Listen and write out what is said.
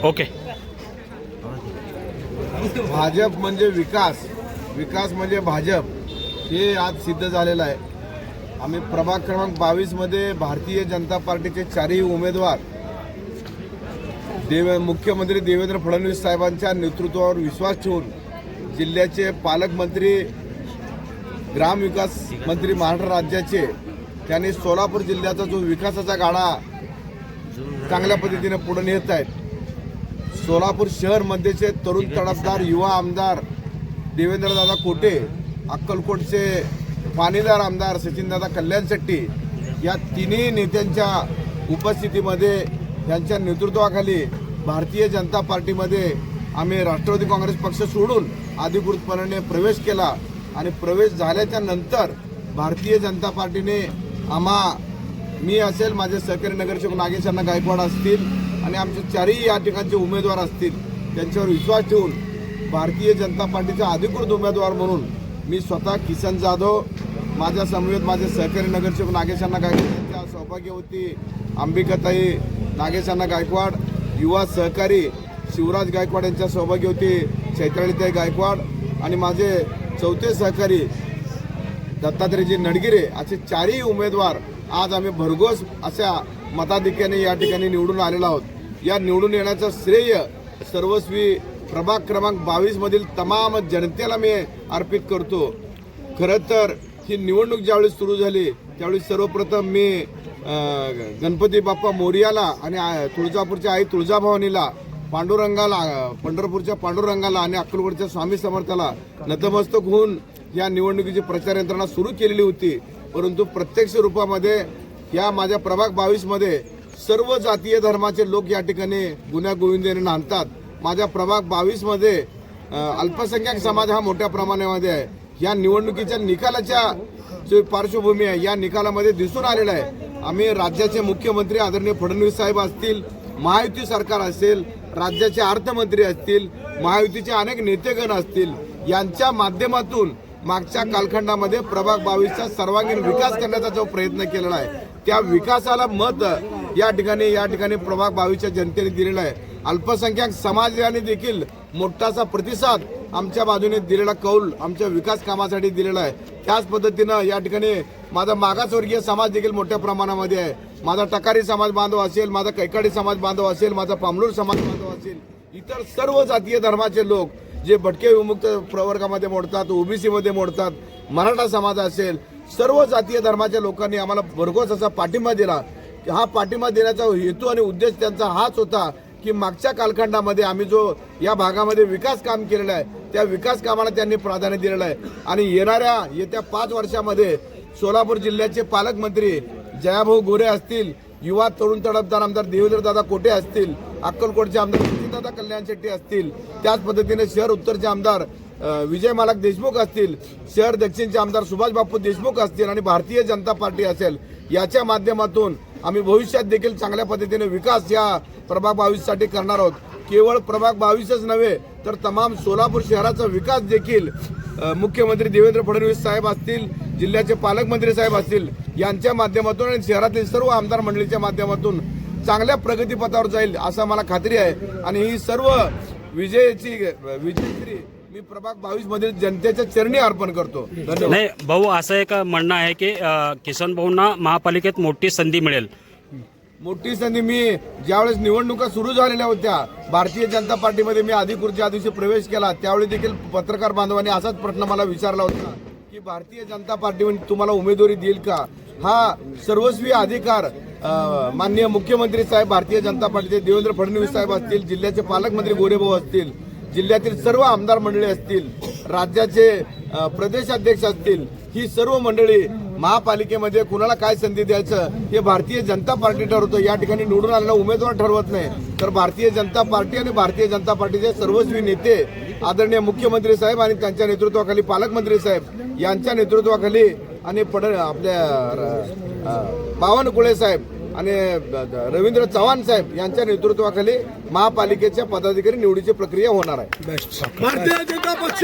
Okay. Bhajap म्हणजे विकास, विकास म्हणजे भाजप, हे आज सिद्ध झालेलं आहे. आम्ही प्रभाग क्रमांक 22 मध्ये भारतीय जनता पार्टीचे चारही उमेदवार मुख्यमंत्री देवेंद्र फडणवीस साहेबांच्या नेतृत्वावर विश्वास ठेवून जिल्ह्याचे पालकमंत्री, ग्रामविकास मंत्री महाराष्ट्र राज्याचे, त्यांनी सोलापूर जिल्ह्याचा जो विकासाचा गाडा चांगल्या पद्धतीने पुढे नेत आहेत. सोलापूर शहरमध्येचे तरुण तडफदार युवा आमदार देवेंद्रदादा कोटे, अक्कलकोटचे पाणीदार आमदार सचिनदादा कल्याण शेट्टी, या तिन्ही नेत्यांच्या उपस्थितीमध्ये त्यांच्या नेतृत्वाखाली भारतीय जनता पार्टीमध्ये आम्ही राष्ट्रवादी काँग्रेस पक्ष सोडून अधिकृतपणे प्रवेश केला. आणि प्रवेश झाल्याच्या नंतर भारतीय जनता पार्टीने मी असेल, माझे सहकारी नगरसेवक नागेश अण्णा गायकवाड असतील आणि आमचे चारही या ठिकाणचे उमेदवार असतील, त्यांच्यावर विश्वास ठेवून भारतीय जनता पार्टीचा अधिकृत उमेदवार म्हणून मी स्वतः किसन जाधव, माझ्या समवेत माझे सहकारी नगरसेवक नागेश अण्णा गायकवाड यांच्या सौभाग्यवती अंबिकाताई नागेश अण्णा गायकवाड, युवा सहकारी शिवराज गायकवाड यांच्या सौभाग्यवती चैत्रालीताई गायकवाड आणि माझे चौथे सहकारी दत्तात्रयजी नडगिरे, असे चारही उमेदवार आज आम्ही भरघोस अशा मताधिक्याने या ठिकाणी निवडून आलेलो आहोत. या निवडून येण्याचं श्रेय सर्वस्वी प्रभाग क्रमांक 22 मधील तमाम जनतेला मी अर्पित करतो. खरं तर ही निवडणूक ज्यावेळी सुरू झाली त्यावेळी सर्वप्रथम मी गणपती बाप्पा मोरयाला आणि तुळजापूरच्या आई तुळजाभवानीला, पांडुरंगाला, पंढरपूरच्या पांडुरंगाला आणि अक्कलकोटच्या स्वामी समर्थाला नतमस्तक होऊन या निवडणुकीची प्रचार यंत्रणा सुरू केलेली होती. परंतु प्रत्यक्ष रूपामध्ये या माझ्या प्रभाग 22 मध्ये सर्व जातीय धर्माचे लोक या ठिकाणी गुण्यागोविंदाने नांदतात. माझ्या प्रभाग 22 मध्ये अल्पसंख्याक समाज हा मोठ्या प्रमाणामध्ये आहे. या निवडणुकीच्या निकालाच्या जी पार्श्वभूमी आहे या निकालामध्ये दिसून आलेला आहे. आम्ही राज्याचे मुख्यमंत्री आदरणीय फडणवीस साहेब असतील, महायुती सरकार असेल, राज्याचे अर्थमंत्री असतील, महायुतीचे अनेक नेतेगण असतील, यांच्या माध्यमातून मागच्या कालखंडामध्ये प्रभाग 22चा सर्वांगीण विकास करण्याचा जो प्रयत्न केलेला आहे त्या विकासाला मत या ठिकाणी प्रभाग 22च्या जनतेने दिलेला आहे. अल्पसंख्याक समाजाने देखील मोठासा प्रतिसाद आमच्या बाजूने दिलेला कौल आमच्या विकास कामासाठी दिलेला आहे. त्याच पद्धतीनं या ठिकाणी माझा मागासवर्गीय समाज देखील मोठ्या प्रमाणामध्ये आहे. माझा टकारी समाज बांधव असेल, माझा कैकाडी समाज बांधव असेल, माझा पामलूर समाज बांधव असेल, इतर सर्व जातीय धर्माचे लोक जे भटके विमुक्त प्रवर्गामध्ये मोडतात, ओबीसी मध्ये मोडतात, मराठा समाज असेल, सर्व जातीय धर्माच्या लोकांनी आम्हाला भरघोस असा पाठिंबा दिला. हा पाठिंबा देण्याचा हेतू आणि उद्देश त्यांचा हाच होता की मागच्या कालखंडामध्ये आम्ही जो या भागामध्ये विकास काम केलेलं आहे त्या विकास कामाला त्यांनी प्राधान्य दिलेलं आहे. आणि येत्या 5 वर्षामध्ये सोलापूर जिल्ह्याचे पालकमंत्री जयाभाऊ गोरे असतील, युवा तरुण तडफदार आमदार देवेंद्रदादा कोटे असतील, अक्कलकोटचे आमदार सचिनदादा कल्याण शेट्टी असतील, त्याच पद्धतीने शहर उत्तरचे आमदार विजय मालक देशमुख असतील, शहर दक्षिणचे आमदार सुभाष बापू देशमुख असतील आणि भारतीय जनता पार्टी असेल, याच्या माध्यमातून आम्ही भविष्यात देखील चांगल्या पद्धतीने विकास या प्रभाग 22 साठी करणार आहोत. केवळ प्रभाग 22च नव्हे तर तमाम सोलापूर शहराचा विकास देखील मुख्यमंत्री देवेंद्र फडणवीस साहेब असतील, जिल्ह्याचे पालकमंत्री साहेब असतील, यांच्या माध्यमातून आणि शहरातील सर्व आमदार मंडळीच्या माध्यमातून चांगल्या प्रगतीपथावर जाईल असं मला खात्री आहे. आणि ही सर्व विजयश्री मी प्रभाग 22 मधील जनतेच्या चरणी अर्पण करतो. नाही भाऊ, असं एक म्हणणं आहे की किसन भाऊंना महापालिकेत मोठी संधी मिळेल. मोठी संधी मी ज्यावेळेस निवडणुका सुरू झालेल्या होत्या भारतीय जनता पार्टीमध्ये मी अधिकृतच्या दिवशी प्रवेश केला त्यावेळी देखील पत्रकार बांधवांनी असाच प्रश्न मला विचारला होता की भारतीय जनता पार्टी तुम्हाला उमेदवारी देईल का. हा सर्वस्वी अधिकार माननीय मुख्यमंत्री साहेब भारतीय जनता पार्टीचे देवेंद्र फडणवीस साहेब असतील, जिल्ह्याचे पालकमंत्री गोरेभाऊ असतील, जिल्ह्यातील सर्व आमदार मंडळी असतील, राज्याचे प्रदेशाध्यक्ष असतील, ही सर्व मंडळी महापालिकेमध्ये कुणाला काय संधी द्यायचं हे भारतीय जनता पार्टी ठरवतं. या ठिकाणी निवडून आलेला उमेदवार ठरवत नाही, तर भारतीय जनता पार्टी आणि भारतीय जनता पार्टीचे सर्वस्वी नेते आदरणीय मुख्यमंत्री साहेब आणि त्यांच्या नेतृत्वाखाली पालकमंत्री साहेब यांच्या नेतृत्वाखाली आणि आपल्या बावनकुळे साहेब आणि रवींद्र चव्हाण साहेब यांच्या नेतृत्वाखाली महापालिकेच्या पदाधिकारी निवडीची प्रक्रिया होणार आहे. भारतीय जनता पक्ष